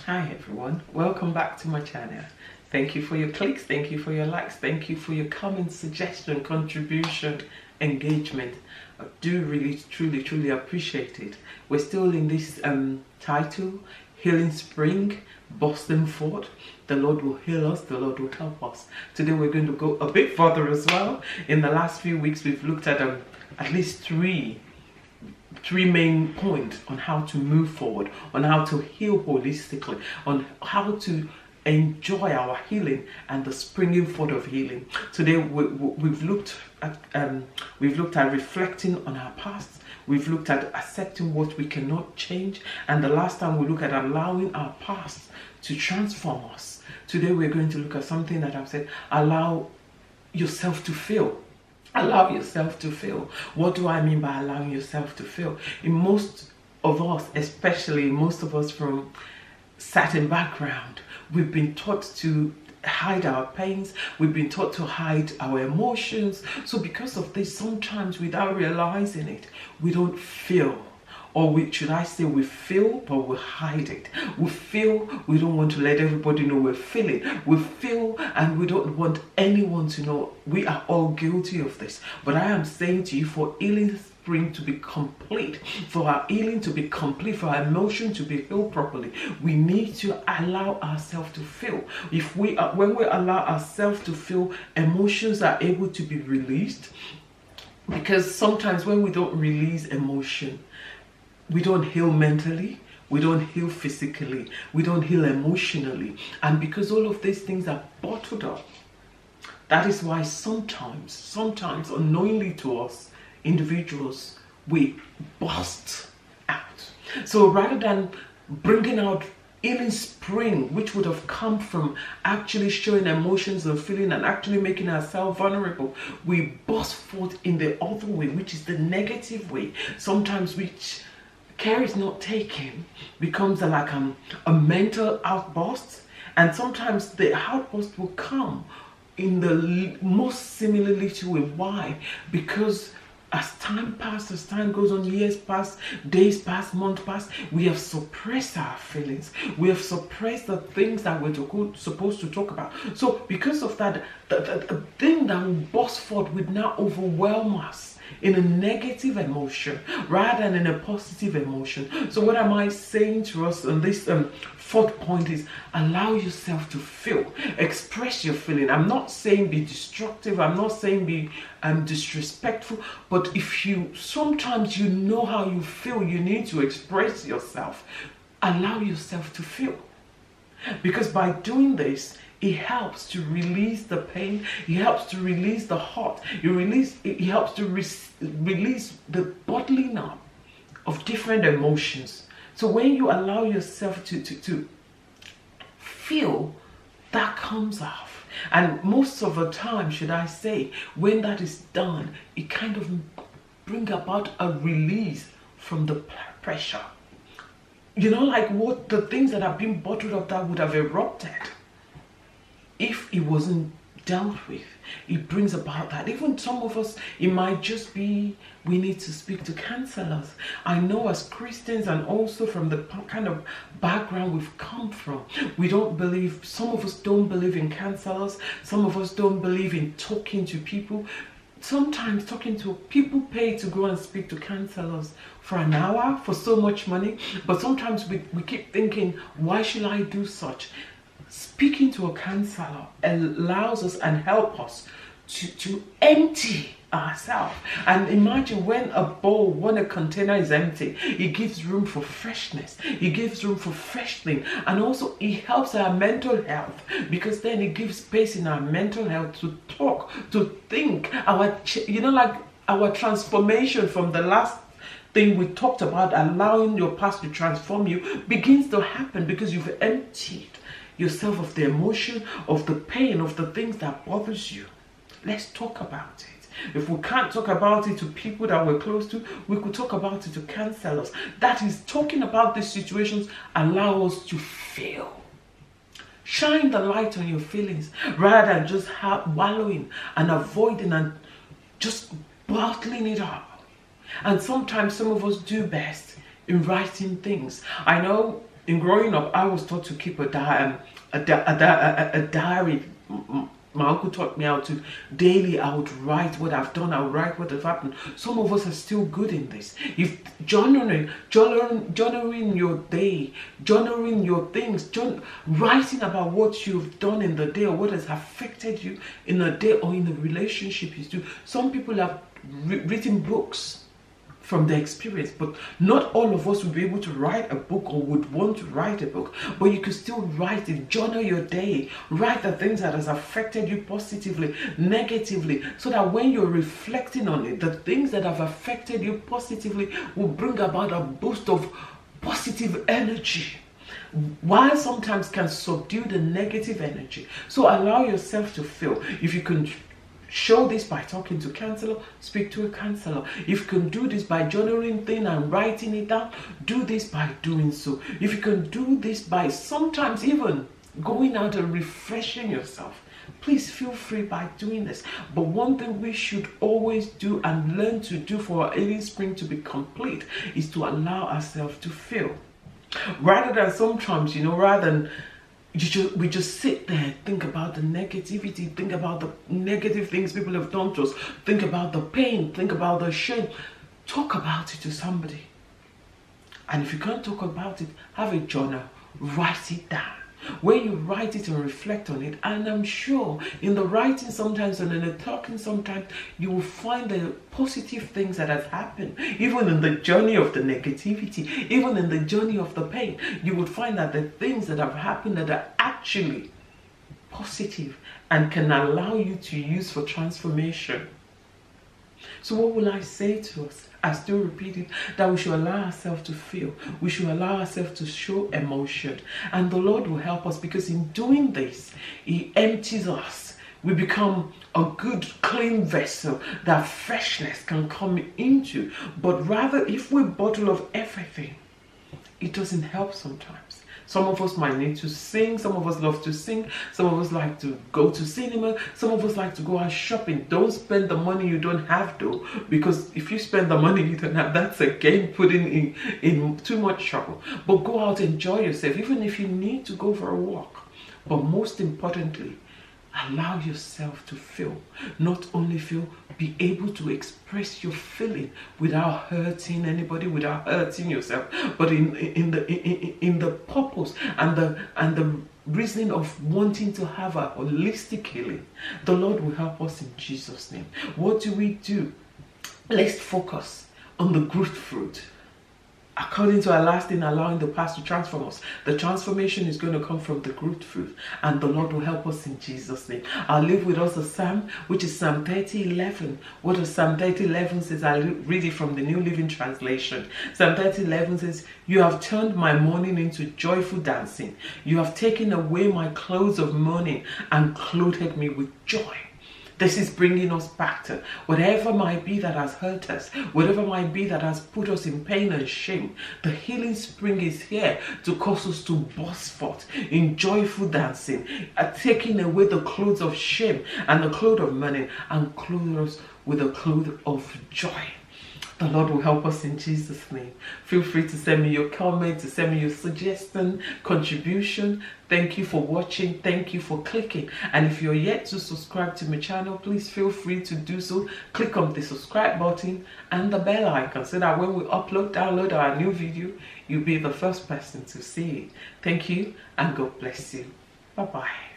Hi everyone, welcome back to my channel. Thank you for your clicks, thank you for your likes, thank you for your comments, suggestion, contribution, engagement. I do really truly appreciate it. We're still in this title, Healing Spring, Boston Fort. The Lord will heal us, the Lord will help us. Today we're going to go a bit further as well. In the last few weeks we've looked at least three main points on how to move forward, on how to heal holistically, on how to enjoy our healing and the springing forth of healing. Today we've looked at reflecting on our past. We've looked at accepting what we cannot change, and the last time we looked at allowing our past to transform us. Today we're going to look at something that I've said: allow yourself to feel. Allow yourself to feel. What do I mean by allowing yourself to feel? In most of us, especially most of us from certain background, we've been taught to hide our pains. We've been taught to hide our emotions. So because of this, sometimes without realizing it, we don't feel. Or should I say we feel, but we hide it. We feel, we don't want to let everybody know we're feeling. We feel, and we don't want anyone to know. We are all guilty of this. But I am saying to you, for healing spring to be complete, for our healing to be complete, for our emotion to be healed properly, we need to allow ourselves to feel. When we allow ourselves to feel, emotions are able to be released. Because sometimes when we don't release emotion, we don't heal mentally, we don't heal physically, we don't heal emotionally. And because all of these things are bottled up, that is why sometimes unknowingly to us individuals, we burst out. So rather than bringing out healing spring, which would have come from actually showing emotions and feeling and actually making ourselves vulnerable, we burst forth in the other way, which is the negative way. Sometimes which care is not taken, becomes like a mental outburst, and sometimes the outburst will come in the most similar little way. Why? Because as time passes, as time goes on, years pass, days pass, months pass, we have suppressed our feelings. We have suppressed the things that we're supposed to talk about. So because of that, the thing that will burst forth would now overwhelm us in a negative emotion rather than in a positive emotion. So what am I saying to us on this fourth point is allow yourself to feel, express your feeling. I'm not saying be destructive, I'm not saying be disrespectful, but if sometimes you know how you feel, you need to express yourself. Allow yourself to feel, because by doing this, it helps to release the pain. It helps to release the hurt. It helps to release the bottling up of different emotions. So when you allow yourself to feel, that comes off. And most of the time, should I say, when that is done, it kind of brings about a release from the pressure. You know, like what the things that have been bottled up that would have erupted, if it wasn't dealt with, it brings about that. Even some of us, it might just be we need to speak to counselors. I know as Christians, and also from the kind of background we've come from, we don't believe, some of us don't believe in counselors, some of us don't believe in talking to people. Sometimes talking to people pay to go and speak to counselors for an hour for so much money, but sometimes we keep thinking, why should I do such? Speaking to a counselor allows us and help us to empty ourselves. And imagine when a container is empty, it gives room for freshness, it gives room for fresh thing, and also it helps our mental health, because then it gives space in our mental health to talk, to think. Our transformation from the last thing we talked about, allowing your past to transform you, begins to happen because you've emptied yourself of the emotion, of the pain, of the things that bothers you. Let's talk about it. If we can't talk about it to people that we're close to, we could talk about it to counselors. That is, talking about these situations allow us to feel. Shine the light on your feelings rather than just wallowing and avoiding and just bottling it up. And sometimes some of us do best in writing things. I know in growing up, I was taught to keep a diary. My uncle taught me how to daily. I would write what I've done. I would write what has happened. Some of us are still good in this. If journaling your day, journaling your things, writing about what you've done in the day or what has affected you in a day or in a relationship you do. Some people have written books from their experience, but not all of us would be able to write a book or would want to write a book. But you can still write it. Journal your day. Write the things that has affected you positively, negatively, so that when you're reflecting on it, the things that have affected you positively will bring about a boost of positive energy, while sometimes can subdue the negative energy. So allow yourself to feel. If you can show this by talking to a counselor, speak to a counselor. If you can do this by journaling things and writing it down, do this by doing so. If you can do this by sometimes even going out and refreshing yourself, please feel free by doing this. But one thing we should always do and learn to do for our healing spring to be complete is to allow ourselves to feel. Rather than sometimes, rather than we just sit there, think about the negativity, think about the negative things people have done to us, think about the pain, think about the shame. Talk about it to somebody. And if you can't talk about it, have a journal, write it down. When you write it and reflect on it, and I'm sure in the writing sometimes and in the talking sometimes, you will find the positive things that have happened. Even in the journey of the negativity, even in the journey of the pain, you would find that the things that have happened that are actually positive and can allow you to use for transformation. So what will I say to us? I still repeat it, that we should allow ourselves to feel. We should allow ourselves to show emotion. And the Lord will help us, because in doing this, He empties us. We become a good, clean vessel that freshness can come into. But rather, if we bottle up everything, it doesn't help sometimes. Some of us might need to sing. Some of us love to sing. Some of us like to go to cinema. Some of us like to go out shopping. Don't spend the money you don't have, though, because if you spend the money you don't have, that's again putting in too much trouble. But go out, enjoy yourself, even if you need to go for a walk. But most importantly, allow yourself to feel. Not only feel, be able to express your feeling without hurting anybody, without hurting yourself, but in the purpose and the reasoning of wanting to have a holistic healing. The Lord will help us in Jesus' name. What do? Let's focus on the good fruit. According to our last thing, allowing the past to transform us. The transformation is going to come from the good fruit, and the Lord will help us in Jesus' name. I'll leave with us a psalm, which is Psalm 30:11. What does Psalm 30:11 says? I'll read it from the New Living Translation. Psalm 30:11 says, "You have turned my mourning into joyful dancing. You have taken away my clothes of mourning and clothed me with joy." This is bringing us back to whatever might be that has hurt us, whatever might be that has put us in pain and shame. The healing spring is here to cause us to burst forth in joyful dancing, taking away the clothes of shame and the clothes of mourning and clothe us with a cloth of joy. The Lord will help us in Jesus' name. Feel free to send me your comment, to send me your suggestion, contribution. Thank you for watching. Thank you for clicking. And if you're yet to subscribe to my channel, please feel free to do so. Click on the subscribe button and the bell icon so that when we download our new video, you'll be the first person to see it. Thank you and God bless you. Bye-bye.